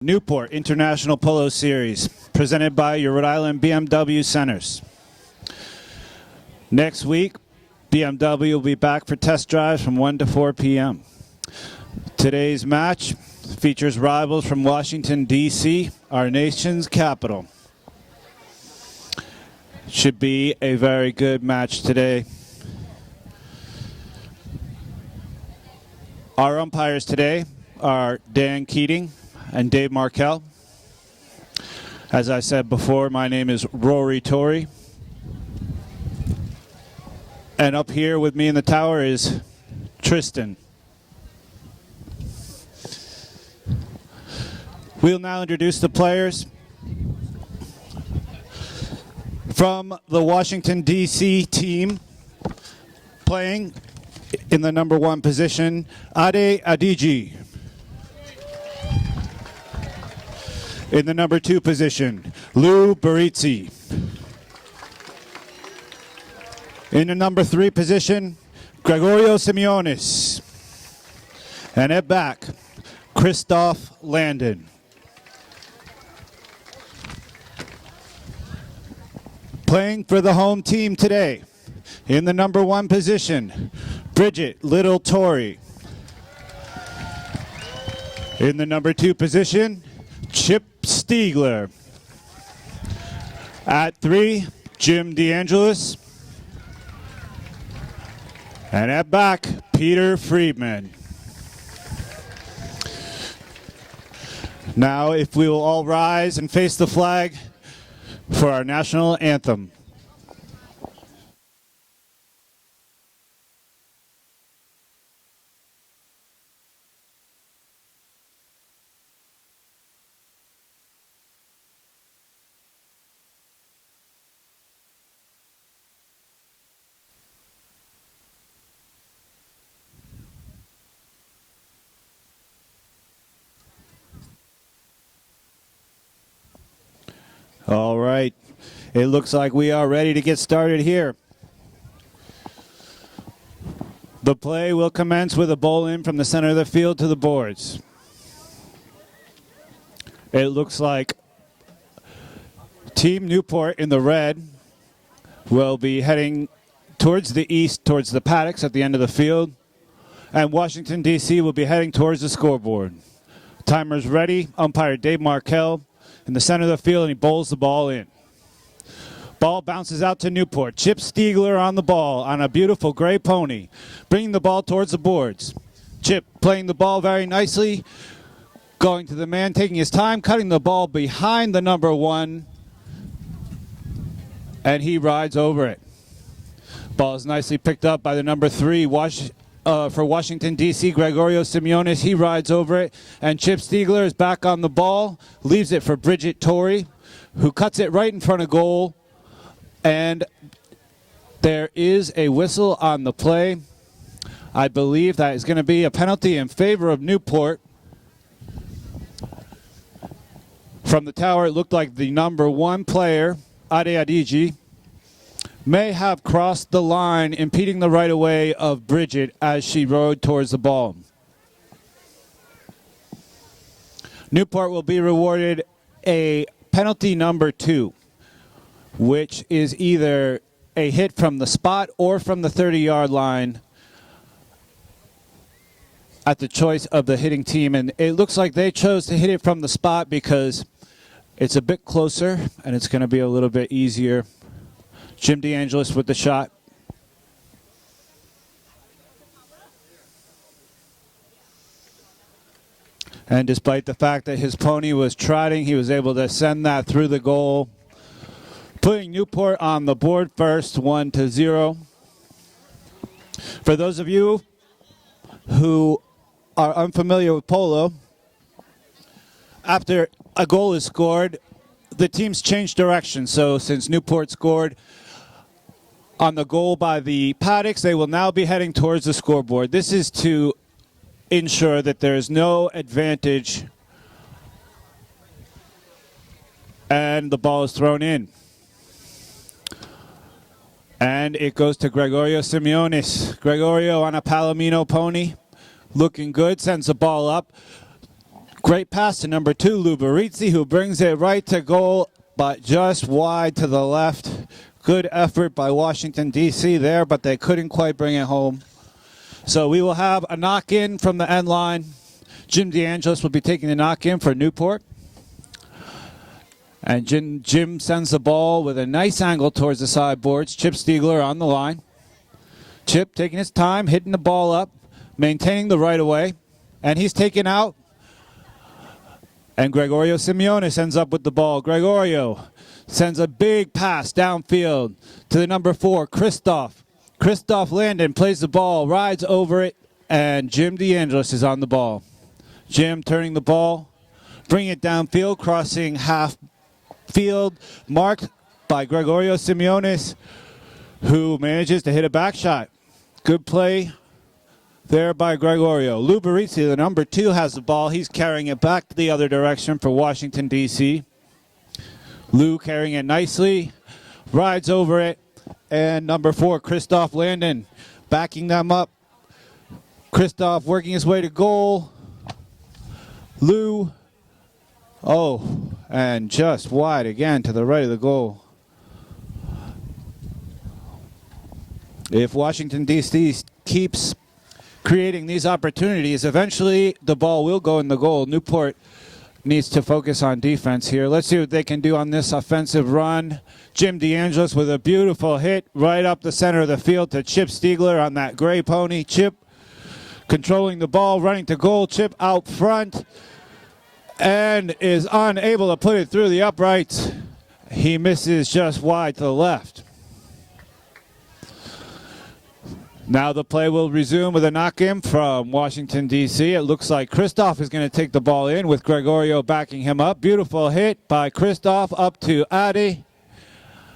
Newport International Polo Series, presented by your Rhode Island BMW Centers. Next week, BMW will be back for test drives from 1 to 4 p.m. Today's match features rivals from Washington, D.C., our nation's capital. Should be a very good match today. Our umpires today are Dan Keating and Dave Markell. As I said before, my name is Rory Torrey. And up here with me in the tower is Tristan. We'll now introduce the players. From the Washington, D.C. team, playing in the number 1 position, Ade Adiji. In the number 2 position, Lou Barizzi. In the number 3 position, Gregorio Simeonis. And at back, Christoph Landon. Playing for the home team today, in the number 1 position, Bridget Little Torrey. In the number 2 position, Chip Stiegler. At 3, Jim DeAngelis. And at back, Peter Friedman. Now, if we will all rise and face the flag for our national anthem. All right, it looks like we are ready to get started here. The play will commence with a bowl in from the center of the field to the boards. It looks like Team Newport in the red will be heading towards the east, towards the paddocks at the end of the field, and Washington, D.C. will be heading towards the scoreboard. Timer's ready. Umpire Dave Markell in the center of the field, and he bowls the ball in. Ball bounces out to Newport. Chip Stiegler on the ball on a beautiful gray pony, bringing the ball towards the boards. Chip playing the ball very nicely, going to the man, taking his time, cutting the ball behind the number 1, and he rides over it. Ball is nicely picked up by the number 3, for Washington, D.C., Gregorio Simeonis. He rides over it, and Chip Stiegler is back on the ball, leaves it for Bridget Torrey, who cuts it right in front of goal, and there is a whistle on the play. I believe that is going to be a penalty in favor of Newport. From the tower, it looked like the number 1 player, Ade Adiji, may have crossed the line, impeding the right of way of Bridget as she rode towards the ball. Newport will be rewarded a penalty number 2, which is either a hit from the spot or from the 30-yard line at the choice of the hitting team. And it looks like they chose to hit it from the spot because it's a bit closer and it's going to be a little bit easier. Jim DeAngelis with the shot. And despite the fact that his pony was trotting, he was able to send that through the goal, putting Newport on the board first, 1-0. For those of you who are unfamiliar with polo, after a goal is scored, the teams change direction. So since Newport scored on the goal by the paddocks, they will now be heading towards the scoreboard. This is to ensure that there is no advantage, and the ball is thrown in. And it goes to Gregorio Simeonis. Gregorio on a Palomino pony, looking good, sends the ball up. Great pass to number 2, Luberizzi, who brings it right to goal, but just wide to the left. Good effort by Washington, D.C. there, but they couldn't quite bring it home. So we will have a knock-in from the end line. Jim DeAngelis will be taking the knock-in for Newport. And Jim sends the ball with a nice angle towards the sideboards. Chip Stiegler on the line. Chip taking his time, hitting the ball up, maintaining the right of way. And he's taken out. And Gregorio Simeonis ends up with the ball. Gregorio sends a big pass downfield to the number 4, Christoph. Christoph Landon plays the ball, rides over it, and Jim DeAngelis is on the ball. Jim turning the ball, bringing it downfield, crossing half field, marked by Gregorio Simeonis, who manages to hit a back shot. Good play there by Gregorio. Luberizzi, the number 2, has the ball. He's carrying it back to the other direction for Washington, D.C. Lou carrying it nicely, rides over it, and number 4, Christoph Landon, backing them up. Christoph working his way to goal. Lou, and just wide again to the right of the goal. If Washington, D.C. keeps creating these opportunities, eventually the ball will go in the goal. Newport needs to focus on defense here. Let's see what they can do on this offensive run. Jim DeAngelis with a beautiful hit right up the center of the field to Chip Stiegler on that gray pony. Chip controlling the ball, running to goal. Chip out front and is unable to put it through the uprights. He misses just wide to the left. Now the play will resume with a knock-in from Washington, D.C. It looks like Christoph is going to take the ball in with Gregorio backing him up. Beautiful hit by Christoph up to Adi.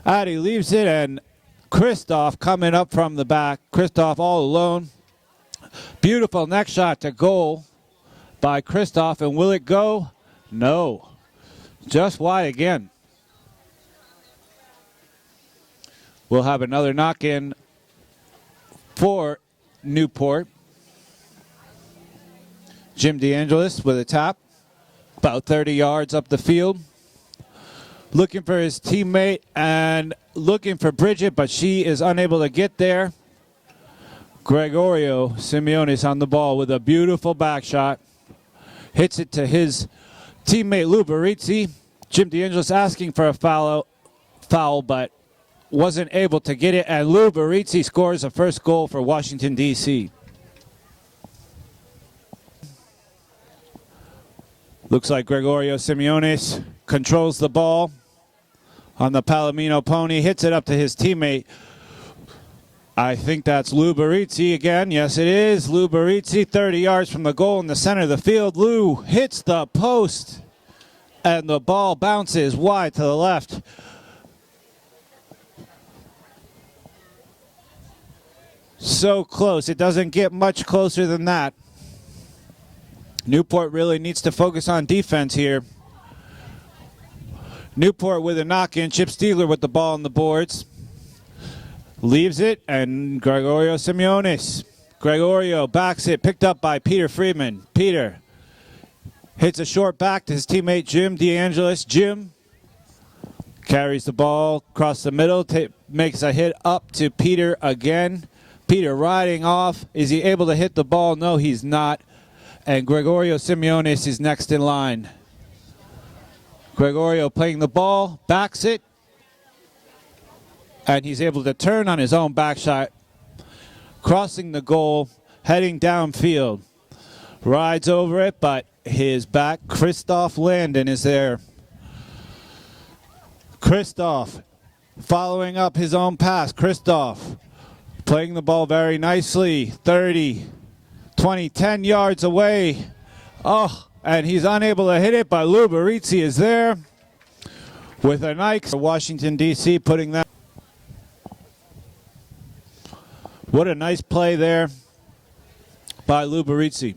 Adi leaves it, and Christoph coming up from the back. Christoph all alone. Beautiful next shot to goal by Christoph, and will it go? No. Just wide again. We'll have another knock-in for Newport. Jim DeAngelis with a tap, about 30 yards up the field. Looking for his teammate and looking for Bridget, but she is unable to get there. Gregorio Simeonis on the ball with a beautiful back shot. Hits it to his teammate Luberizzi. Jim DeAngelis asking for a foul, but wasn't able to get it, and Luberizzi scores the first goal for Washington, D.C. Looks like Gregorio Simeonis controls the ball on the Palomino pony, hits it up to his teammate. I think that's Luberizzi again. Yes, it is. Luberizzi, 30 yards from the goal in the center of the field. Lou hits the post, and the ball bounces wide to the left. So close. It doesn't get much closer than that. Newport really needs to focus on defense here. Newport with a knock-in. Chip Stiegler with the ball on the boards. Leaves it, and Gregorio Simeonis. Gregorio backs it, picked up by Peter Friedman. Peter hits a short back to his teammate Jim DeAngelis. Jim carries the ball across the middle, makes a hit up to Peter again. Peter riding off. Is he able to hit the ball? No, he's not. And Gregorio Simeonis is next in line. Gregorio playing the ball, backs it, and he's able to turn on his own back shot, crossing the goal, heading downfield. Rides over it, but his back, Christoph Landon, is there. Christoph following up his own pass. Christoph playing the ball very nicely. 30, 20, 10 yards away. Oh, and he's unable to hit it, but Luberizzi is there with a nice Washington, D.C. putting that. What a nice play there by Luberizzi.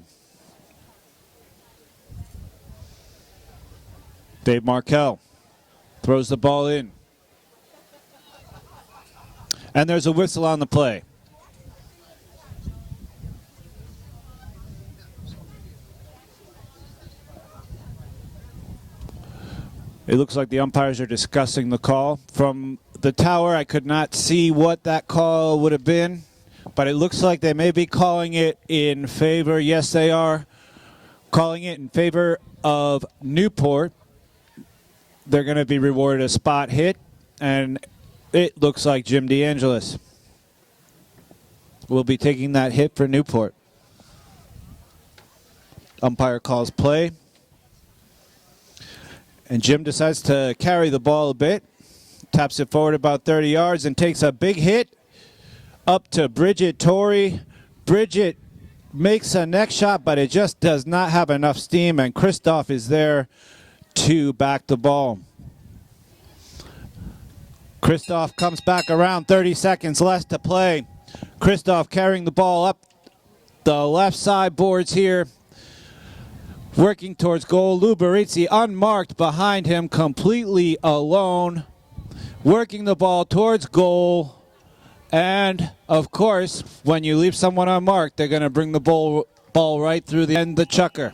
Dave Markell throws the ball in. And there's a whistle on the play. It looks like the umpires are discussing the call. From the tower, I could not see what that call would have been, but it looks like they may be calling it in favor. Yes, they are calling it in favor of Newport. They're going to be rewarded a spot hit, and it looks like Jim DeAngelis will be taking that hit for Newport. Umpire calls play. And Jim decides to carry the ball a bit. Taps it forward about 30 yards and takes a big hit up to Bridget Torrey. Bridget makes a neck shot, but it just does not have enough steam, and Christoph is there to back the ball. Christoph comes back around, 30 seconds left to play. Christoph carrying the ball up the left side boards here. Working towards goal. Lou Barizzi unmarked behind him, completely alone. Working the ball towards goal. And, of course, when you leave someone unmarked, they're going to bring the ball right through the end of the Chukker.